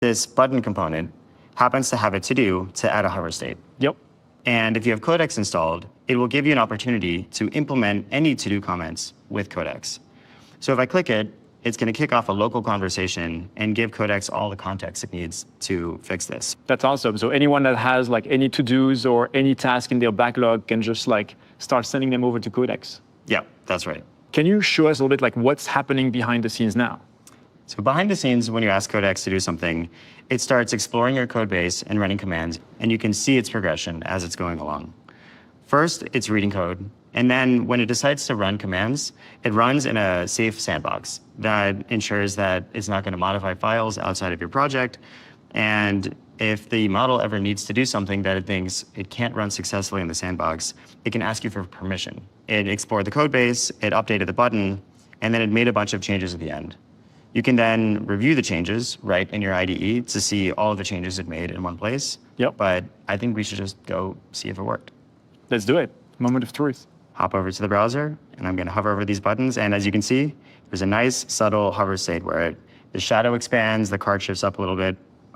This button component happens to have a to-do to add a hover state. Yep. And if you have Codex installed, it will give you an opportunity to implement any to-do comments with Codex. So if I click it, it's going to kick off a local conversation and give Codex all the context it needs to fix this. That's awesome. So anyone that has like any to-dos or any task in their backlog can just like start sending them over to Codex. Yeah, that's right. Can you show us a little bit like what's happening behind the scenes now? So behind the scenes, when you ask Codex to do something, it starts exploring your code base and running commands, and you can see its progression as it's going along. First, it's reading code, and then when it decides to run commands, it runs in a safe sandbox that ensures that it's not going to modify files outside of your project, and if the model ever needs to do something that it thinks it can't run successfully in the sandbox, it can ask you for permission. It explored the code base, it updated the button, and then it made a bunch of changes at the end. You can then review the changes right in your IDE to see all of the changes it made in one place. Yep. But I think we should just go see if it worked. Let's do it. Moment of truth. Hop over to the browser, and I'm going to hover over these buttons. And as you can see, there's a nice, subtle hover state where the shadow expands, the card shifts up a little bit,